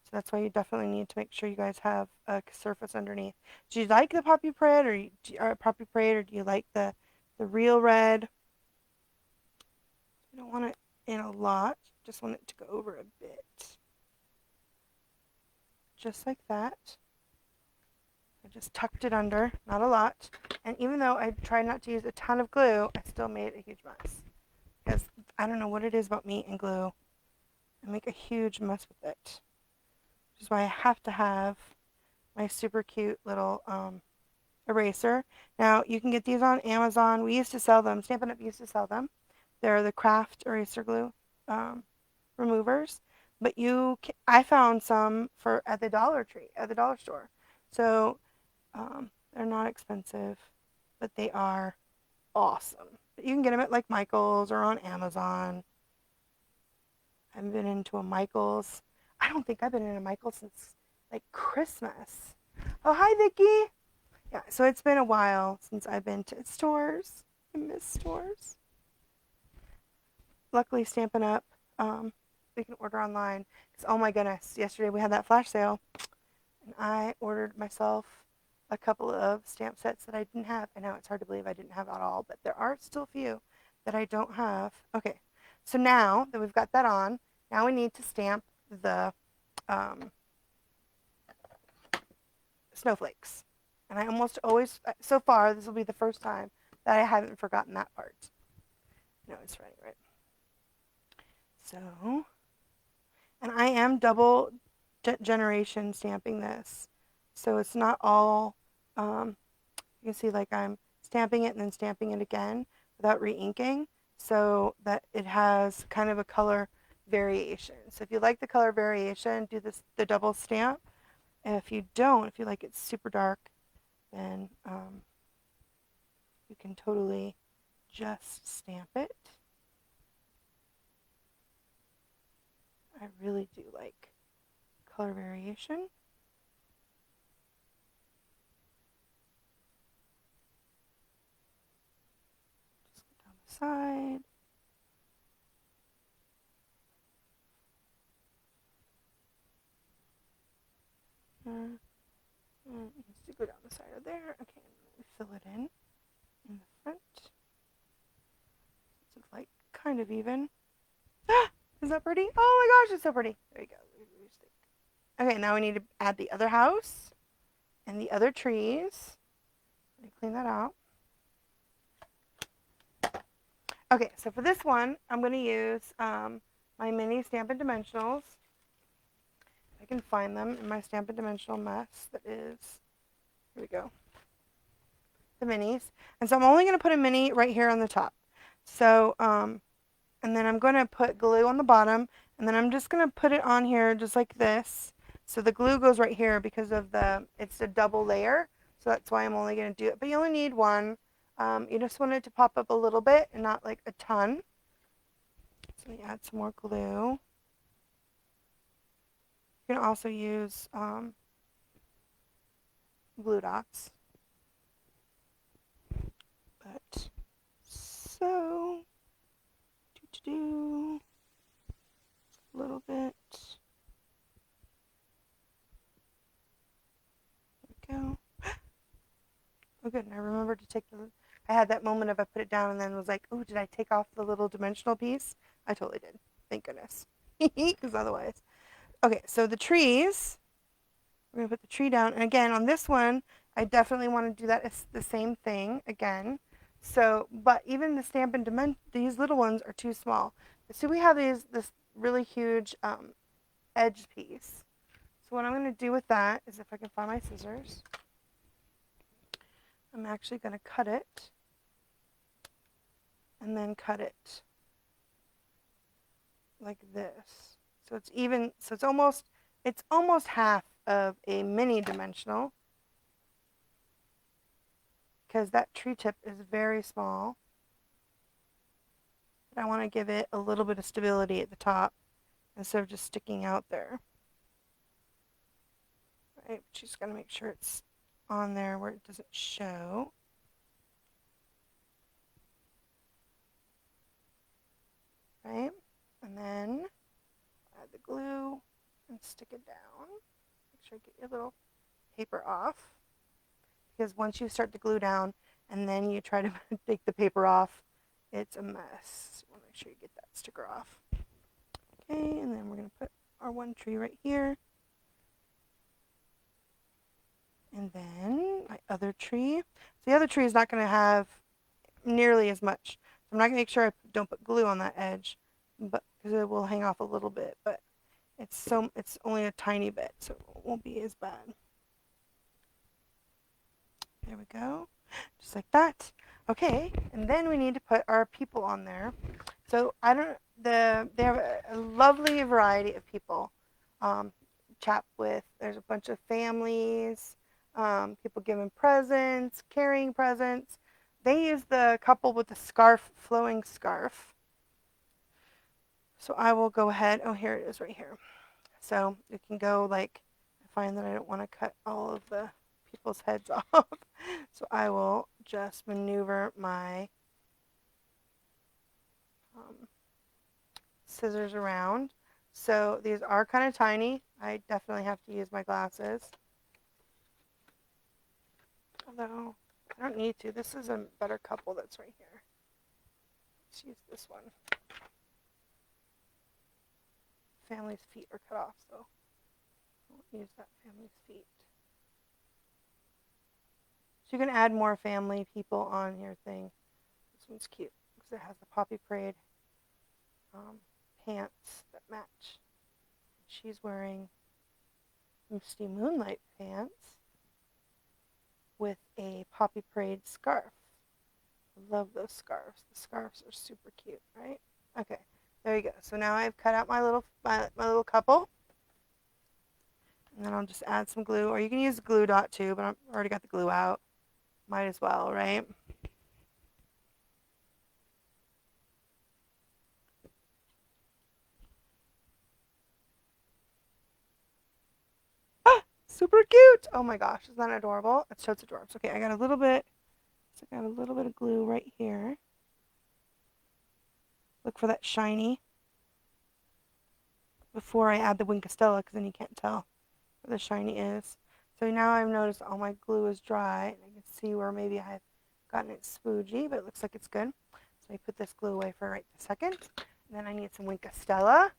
So that's why you definitely need to make sure you guys have a surface underneath. Do you like the Poppy Parade or do you like the real red? You don't want it in a lot. Just want it to go over a bit. Just like that. I just tucked it under, not a lot. And even though I tried not to use a ton of glue, I still made a huge mess. Because I don't know what it is about me and glue. I make a huge mess with it. Which is why I have to have my super cute little eraser. Now, you can get these on Amazon. We used to sell them. Stampin' Up! Used to sell them. They're the craft eraser glue removers. But I found some at the Dollar Store. So they're not expensive, but they are awesome. But you can get them at like Michael's or on Amazon. I haven't been into a Michael's. I don't think I've been in a Michael's since like Christmas. Oh, hi, Vicki. Yeah, so it's been a while since I've been to stores. I miss stores. Luckily, Stampin' Up, we can order online. Because, oh my goodness, yesterday we had that flash sale. And I ordered myself a couple of stamp sets that I didn't have. And now it's hard to believe I didn't have it all. But there are still a few that I don't have. Okay, so now that we've got that on, now we need to stamp the snowflakes. And I almost always, so far, this will be the first time that I haven't forgotten that part. No, it's ready, right? So, and I am double generation stamping this. So it's not all, you can see like I'm stamping it and then stamping it again without re-inking so that it has kind of a color variation. So if you like the color variation, do the double stamp. And if you don't, if you like it super dark, then you can totally just stamp it. I really do like color variation. Just go down the side. It needs to go down the side of there. Okay, let me fill it in the front. It's like kind of even. Ah, is that pretty? Oh my gosh, it's so pretty. There you go. Okay, now we need to add the other house and the other trees. Let me clean that out. Okay, so for this one, I'm going to use my mini Stampin' Dimensionals. I can find them in my Stampin' Dimensional mess. That is, here we go, the minis. And so I'm only going to put a mini right here on the top. So, and then I'm going to put glue on the bottom, and then I'm just going to put it on here just like this. So the glue goes right here because of it's a double layer. So that's why I'm only going to do it. But you only need one. You just want it to pop up a little bit and not like a ton. So we add some more glue. You can also use glue dots. But so do a little bit. There we go. Oh good, and I remembered to take I had that moment of I put it down and then was like, oh, did I take off the little dimensional piece? I totally did. Thank goodness. Because otherwise. Okay, so the trees. We're going to put the tree down. And again, on this one, I definitely want to do that. It's the same thing again. So, but even the Stampin' Dimension, these little ones are too small. So we have this really huge edge piece. So what I'm going to do with that is if I can find my scissors, I'm actually going to cut it and then cut it like this. So it's even, so it's almost half of a mini dimensional because that tree tip is very small. But I want to give it a little bit of stability at the top instead of just sticking out there. Right, just gotta make sure it's on there where it doesn't show. Right, and then add the glue and stick it down. Make sure you get your little paper off, because once you start to glue down and then you try to take the paper off, it's a mess. So make sure you get that sticker off. Okay, and then we're gonna put our one tree right here. And then my other tree. So the other tree is not going to have nearly as much. So I'm not going to make sure I don't put glue on that edge, but because it will hang off a little bit. But it's only a tiny bit, so it won't be as bad. There we go, just like that. Okay, and then we need to put our people on there. So they have a lovely variety of people. Chat with. There's a bunch of families. People giving presents, carrying presents. They use the couple with the scarf, flowing scarf. So I will go ahead. Oh, here it is right here. So you can go like, I find that I don't want to cut all of the people's heads off. So I will just maneuver my scissors around. So these are kind of tiny. I definitely have to use my glasses. Although I don't need to. This is a better couple that's right here. Let's use this one. Family's feet are cut off, so I won't use that family's feet. So you can add more family people on your thing. This one's cute because it has the Poppy Parade pants that match. She's wearing Misty Moonlight pants with a Poppy Parade scarf. I love those scarves. The scarves are super cute, right? Okay, there you go. So now I've cut out my little couple. And then I'll just add some glue, or you can use a glue dot too, but I've already got the glue out. Might as well, right? Super cute. Oh my gosh, isn't that adorable? It's so adorable. Okay, I got a little bit. So I got a little bit of glue right here. Look for that shiny before I add the Wink of Stella, because then you can't tell where the shiny is. So now I've noticed all my glue is dry, and I can see where maybe I've gotten it spoogey, but it looks like it's good. So I put this glue away for right this second. And then I need some Wink of Stella.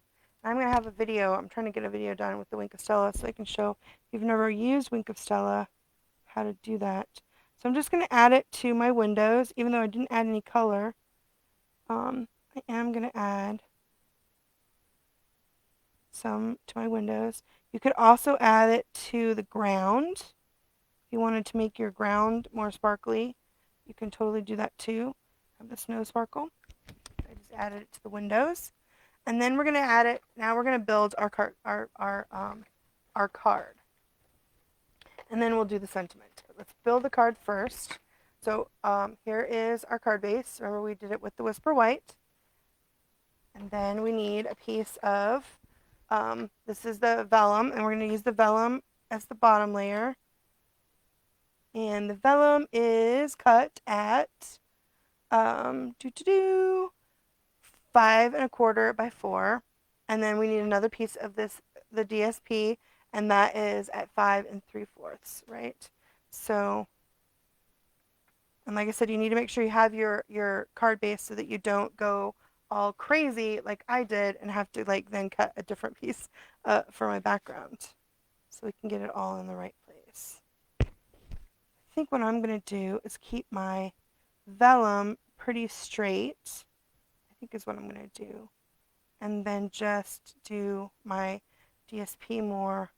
I'm going to have a video. I'm trying to get a video done with the Wink of Stella so I can show, if you've never used Wink of Stella, how to do that. So I'm just going to add it to my windows, even though I didn't add any color. I am going to add some to my windows. You could also add it to the ground. If you wanted to make your ground more sparkly, you can totally do that too. Have the snow sparkle. I just added it to the windows. And then we're going to add it. Now we're going to build our card. And then we'll do the sentiment. But let's build the card first. So here is our card base. Remember we did it with the Whisper White. And then we need a piece of, this is the vellum, and we're going to use the vellum as the bottom layer. And the vellum is cut at 5 1/4 by 4. And then we need another piece of this, the DSP, and that is at 5 3/4, right? So, and like I said, you need to make sure you have your card base so that you don't go all crazy like I did and have to like then cut a different piece for my background so we can get it all in the right place. I think what I'm going to do is keep my vellum pretty straight, I think is what I'm going to do, and then just do my DSP more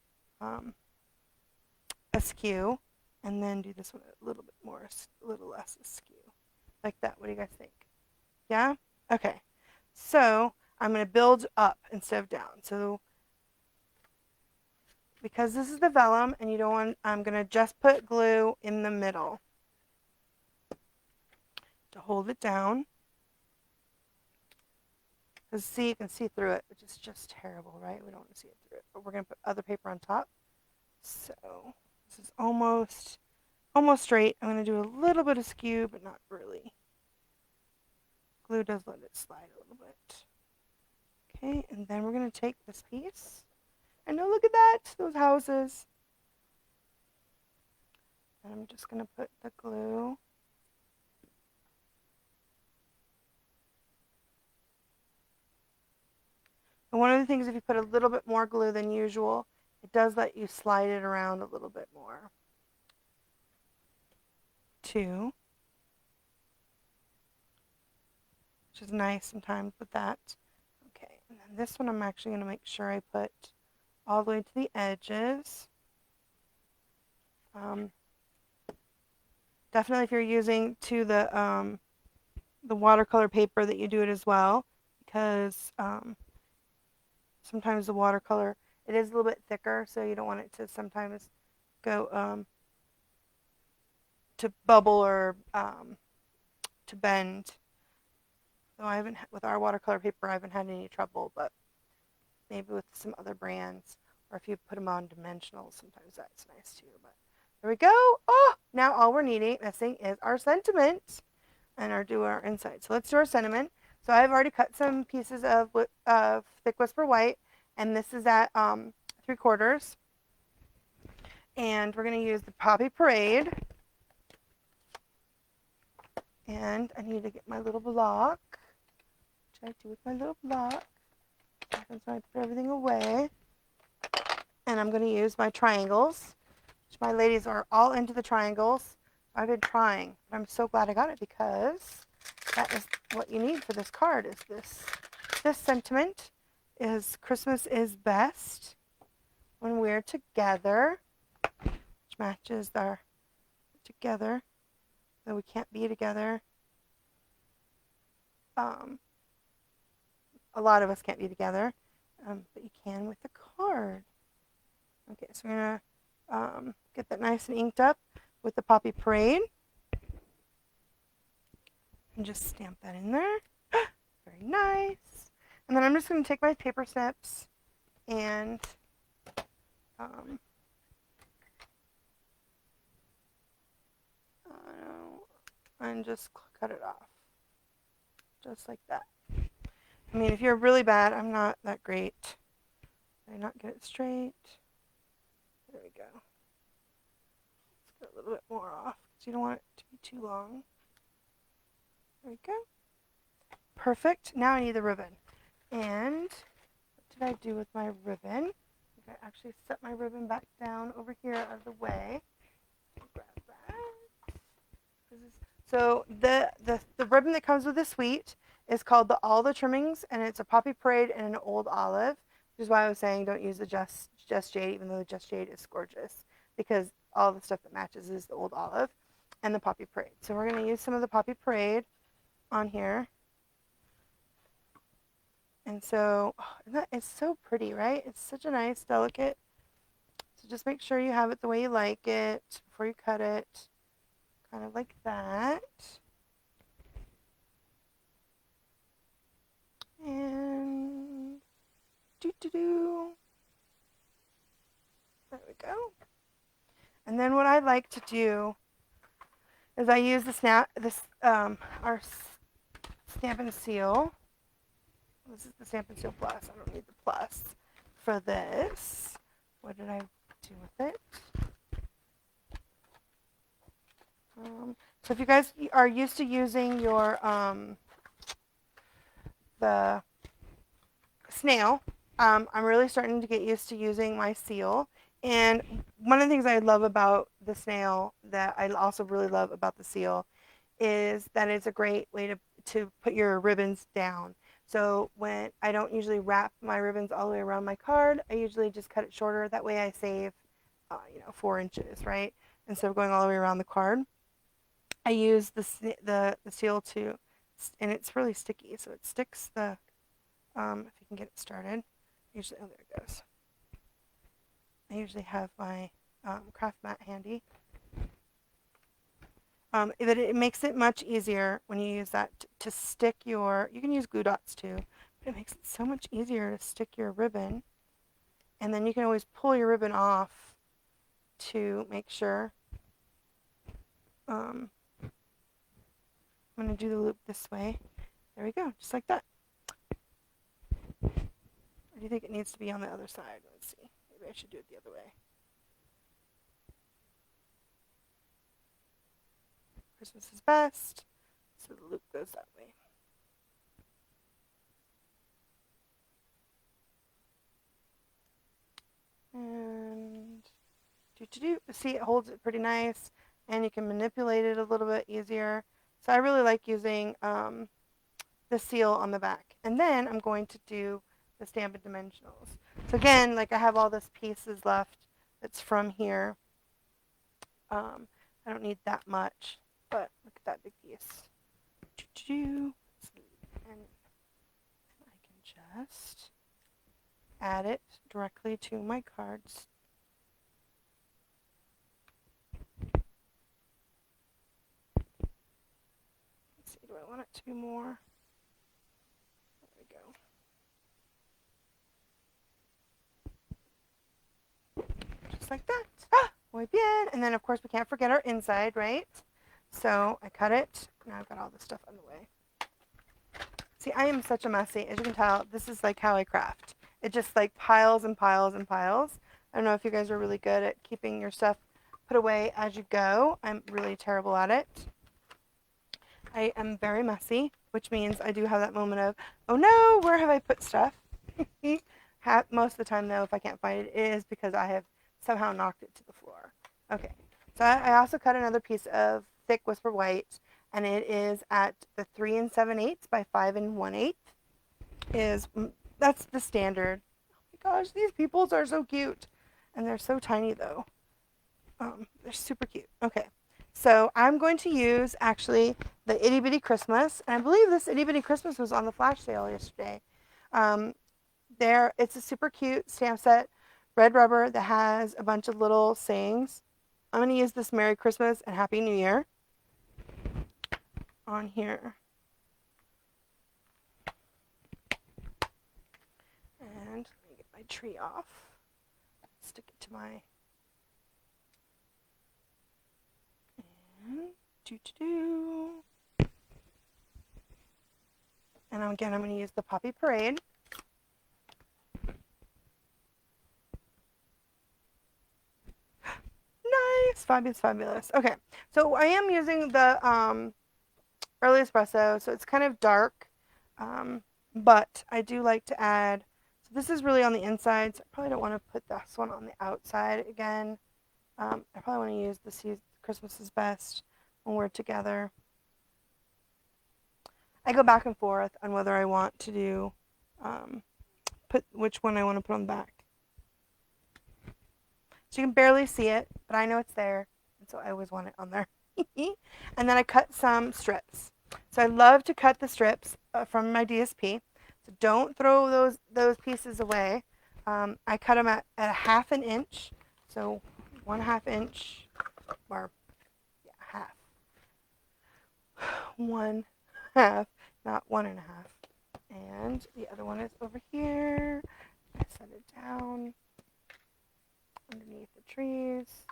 askew, and then do this one a little bit more, a little less askew, like that. What do you guys think? Yeah? Okay. So I'm going to build up instead of down. So because this is the vellum and you don't want, I'm going to just put glue in the middle to hold it down. Because see, you can see through it, which is just terrible, right? We don't want to see it through it. But we're going to put other paper on top. So this is almost straight. I'm going to do a little bit of skew, but not really. Glue does let it slide a little bit. Okay, and then we're going to take this piece. And now look at that, those houses. And I'm just going to put the glue. And one of the things, if you put a little bit more glue than usual, it does let you slide it around a little bit more. 2. Which is nice sometimes with that. Okay, and then this one I'm actually going to make sure I put all the way to the edges. Definitely if you're using to the watercolor paper that you do it as well, because sometimes the watercolor, it is a little bit thicker, so you don't want it to sometimes go to bubble or to bend. So I haven't, with our watercolor paper, I haven't had any trouble, but maybe with some other brands, or if you put them on dimensional, sometimes that's nice too. But there we go. Oh, now all we're missing is our sentiment and our inside. So let's do our sentiment. So I've already cut some pieces of thick Whisper White, and this is at 3/4. And we're going to use the Poppy Parade. And I need to get my little block. What should I do with my little block? So I put everything away. And I'm going to use my triangles, which my ladies are all into the triangles. I've been trying, but I'm so glad I got it because that is what you need for this card. Is this sentiment is Christmas is best when we're together, which matches our together, though we can't be together. A lot of us can't be together, but you can with the card. Okay, so we're going to get that nice and inked up with the Poppy Parade. And just stamp that in there. Very nice. And then I'm just going to take my paper snips and just cut it off. Just like that. I mean, if you're really bad, I'm not that great. Did I not get it straight? There we go. Let's get a little bit more off because you don't want it to be too long. There we go. Perfect. Now I need the ribbon. And what did I do with my ribbon? I actually set my ribbon back down over here out of the way. Grab that. So the ribbon that comes with the suite is called All the Trimmings, and it's a Poppy Parade and an Old Olive. which is why I was saying don't use the Just Jade, even though the Just Jade is gorgeous, because all the stuff that matches is the Old Olive and the Poppy Parade. So we're going to use some of the Poppy Parade on here. And so, it's so pretty, right? It's such a nice, delicate. So just make sure you have it the way you like it before you cut it. Kind of like that. And do. There we go. And then what I like to do is I use our Stamp and Seal. This is the Stamp and Seal Plus. I don't need the Plus for this. What did I do with it? So if you guys are used to using your the snail, I'm really starting to get used to using my seal. And one of the things I love about the snail that I also really love about the seal is that it's a great way to put your ribbons down. So when I don't usually wrap my ribbons all the way around my card, I usually just cut it shorter. That way I save, 4 inches, right? Instead of going all the way around the card. I use the seal to, and it's really sticky, so it sticks the, if you can get it started. Usually, oh, there it goes. I usually have my craft mat handy. It makes it much easier when you use that to stick your, you can use glue dots too, but it makes it so much easier to stick your ribbon. And then you can always pull your ribbon off to make sure. I'm going to do the loop this way. There we go, just like that. Or do you think it needs to be on the other side? Let's see. Maybe I should do it the other way. Christmas is best, so the loop goes that way. And see, it holds it pretty nice, and you can manipulate it a little bit easier. So I really like using the seal on the back. And then I'm going to do the Stampin' Dimensionals. So again, like I have all this pieces left that's from here. I don't need that much, but look at that big piece. And I can just add it directly to my cards. Let's see, do I want it to be more? There we go. Just like that. Muy bien. And then, of course, we can't forget our inside, right? So I cut it. Now I've got all this stuff on the way. See, I am such a messy. As you can tell, this is like how I craft. It just like piles and piles and piles. I don't know if you guys are really good at keeping your stuff put away as you go. I'm really terrible at it. I am very messy, which means I do have that moment of, oh no, where have I put stuff? Most of the time, though, if I can't find it, it is because I have somehow knocked it to the floor. Okay, so I also cut another piece of thick Whisper White, and it is at the 3 7/8 by 5 1/8. That's the standard. Oh my gosh, these peoples are so cute, and they're so tiny though. They're super cute. Okay, so I'm going to use actually the Itty Bitty Christmas, and I believe this Itty Bitty Christmas was on the flash sale yesterday. It's a super cute stamp set, red rubber that has a bunch of little sayings. I'm going to use this Merry Christmas and Happy New Year on here. And let me get my tree off. Stick it to my... And again, I'm going to use the Poppy Parade. Nice, fabulous, fabulous. Okay, so I am using the early espresso, so it's kind of dark, but I do like to add. So this is really on the inside, so I probably don't want to put this one on the outside again. I probably want to use the Christmas is best when we're together. I go back and forth on whether I want to do put which one I want to put on the back. So you can barely see it, but I know it's there, and so I always want it on there. And then I cut some strips. So I love to cut the strips from my DSP. So don't throw those pieces away. I cut them at a 1/2 inch. So 1/2 inch, or yeah, half. 1/2, not 1 1/2. And the other one is over here. I set it down underneath the trees.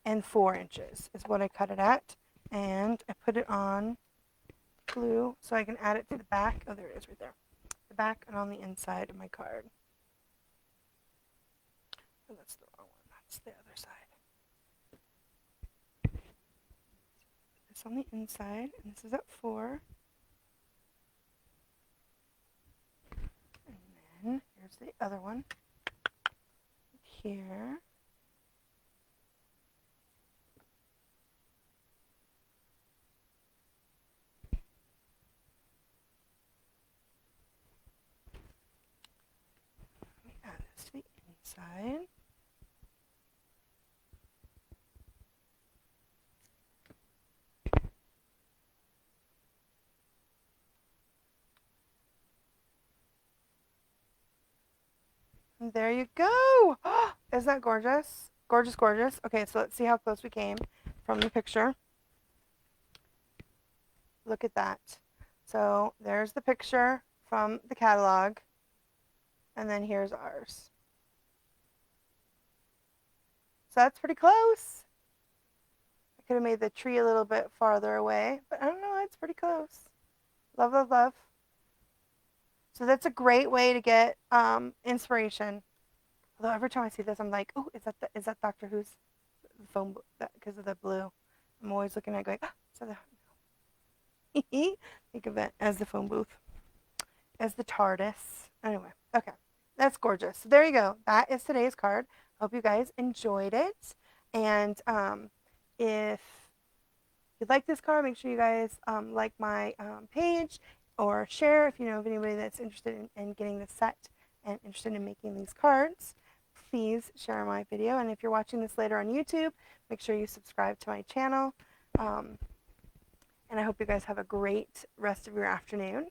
And 4 inches is what I cut it at. And I put it on glue so I can add it to the back. Oh, there it is right there. The back and on the inside of my card. Oh, that's the wrong one. That's the other side. This on the inside, and this is at 4. And then here's the other one. Here. Let me add this to the inside. And there you go. Isn't that gorgeous? Gorgeous, gorgeous. Okay, so let's see how close we came from the picture. Look at that. So there's the picture from the catalog, and then here's ours. So that's pretty close. I could have made the tree a little bit farther away, but I don't know, it's pretty close. Love, love, love. So that's a great way to get inspiration. Although every time I see this, I'm like, oh, is that Doctor Who's phone book? Because of the blue. I'm always looking at it going, ah, is that the... Think of it as the phone booth, as the TARDIS. Anyway, okay, that's gorgeous. So there you go. That is today's card. Hope you guys enjoyed it. And if you like this card, make sure you guys like my page or share if you know of anybody that's interested in getting this set and interested in making these cards. Please share my video. And if you're watching this later on YouTube, make sure you subscribe to my channel. And I hope you guys have a great rest of your afternoon.